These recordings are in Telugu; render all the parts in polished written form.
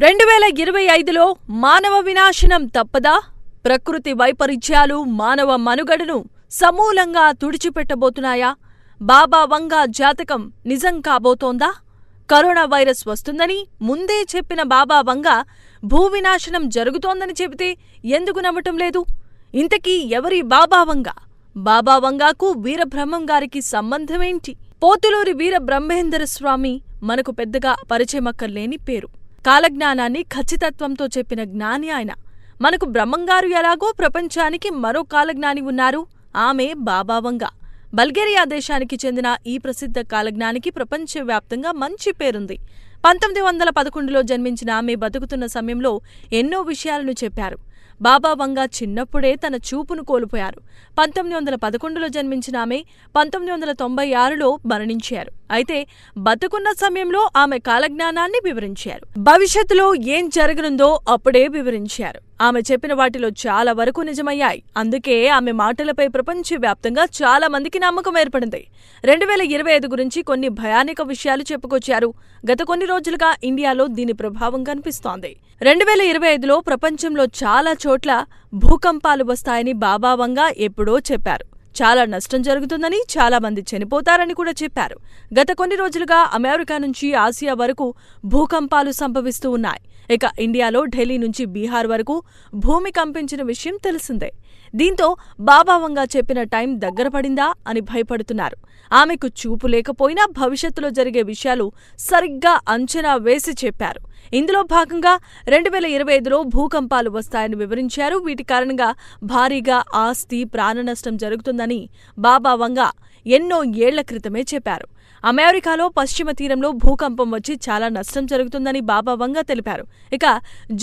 2025లో మానవ వినాశనం తప్పదా? ప్రకృతి వైపరీత్యాలు మానవ మనుగడను సమూలంగా తుడిచిపెట్టబోతున్నాయా? బాబా వంగా జాతకం నిజం కాబోతోందా? కరోనా వైరస్ వస్తుందని ముందే చెప్పిన బాబా వంగా భూవినాశనం జరుగుతోందని చెబితే ఎందుకు నమ్మటం లేదు? ఇంతకీ ఎవరి బాబా వంగా? బాబా వంగాకు వీరబ్రహ్మం గారికి సంబంధమేంటి? పోతులూరి వీరబ్రహ్మేంద్ర స్వామి మనకు పెద్దగా పరిచయమక్కర్లేని పేరు. కాలజ్ఞానాన్ని ఖచ్చితత్వంతో చెప్పిన జ్ఞాని ఆయన. మనకు బ్రహ్మంగారు ఎలాగో ప్రపంచానికి మరో కాలజ్ఞాని ఉన్నారు. ఆమె బాబా వంగా. బల్గేరియా దేశానికి చెందిన ఈ ప్రసిద్ధ కాలజ్ఞానికి ప్రపంచవ్యాప్తంగా మంచి పేరుంది. 1911లో జన్మించిన ఆమె బతుకుతున్న సమయంలో ఎన్నో విషయాలను చెప్పారు. బాబా వంగా చిన్నప్పుడే తన చూపును కోల్పోయారు. 1911లో జన్మించిన ఆమె 1996లో మరణించారు. అయితే బతుకున్న సమయంలో ఆమె కాలజ్ఞానాన్ని వివరించారు. భవిష్యత్తులో ఏం జరగనుందో అప్పుడే వివరించారు. ఆమె చెప్పిన వాటిలో చాలా వరకు నిజమయ్యాయి. అందుకే ఆమె మాటలపై ప్రపంచవ్యాప్తంగా చాలా మందికి నమ్మకం ఏర్పడింది. 2025 గురించి కొన్ని భయానక విషయాలు చెప్పుకొచ్చారు. గత కొన్ని రోజులుగా ఇండియాలో దీని ప్రభావం కనిపిస్తోంది. 2025లో ప్రపంచంలో చాలా చోట్ల భూకంపాలు వస్తాయని బాబా వంగా ఎప్పుడో చెప్పారు. చాలా నష్టం జరుగుతుందని, చాలా మంది చనిపోతారని కూడా చెప్పారు. గత కొన్ని రోజులుగా అమెరికా నుంచి ఆసియా వరకు భూకంపాలు సంభవిస్తూ ఉన్నాయి. ఇక ఇండియాలో ఢిల్లీ నుంచి బీహార్ వరకు భూమి కంపించిన విషయం తెలిసిందే. దీంతో బాబా వంగా చెప్పిన టైం దగ్గర పడిందా అని భయపడుతున్నారు. ఆమెకు చూపు లేకపోయినా భవిష్యత్తులో జరిగే విషయాలు సరిగ్గా అంచనా వేసి చెప్పారు. ఇందులో భాగంగా 2025లో భూకంపాలు వస్తాయని వివరించారు. వీటి కారణంగా భారీగా ఆస్తి, ప్రాణనష్టం జరుగుతుందని బాబా వంగా ఎన్నో ఏళ్ల క్రితమే చెప్పారు. అమెరికాలో పశ్చిమ తీరంలో భూకంపం వచ్చి చాలా నష్టం జరుగుతుందని బాబా వంగా తెలిపారు. ఇక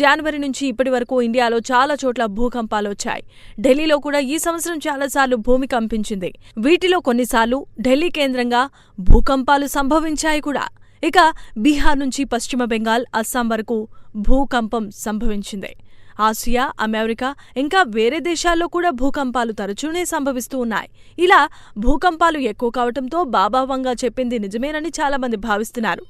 జనవరి నుంచి ఇప్పటి వరకు ఇండియాలో చాలా చోట్ల భూకంపాలు వచ్చాయి. ఢిల్లీలో కూడా ఈ సంవత్సరం చాలాసార్లు భూమి కంపించింది. వీటిలో కొన్నిసార్లు ఢిల్లీ కేంద్రంగా భూకంపాలు సంభవించాయి కూడా. ఇక బీహార్ నుంచి పశ్చిమ బెంగాల్, అస్సాం వరకు భూకంపం సంభవించింది. ఆసియా, అమెరికా ఇంకా వేరే దేశాల్లో కూడా భూకంపాలు తరచూనే సంభవిస్తూ ఉన్నాయి. ఇలా భూకంపాలు ఎక్కువ కావటంతో బాబా వంగా చెప్పింది నిజమేనని చాలామంది భావిస్తున్నారు.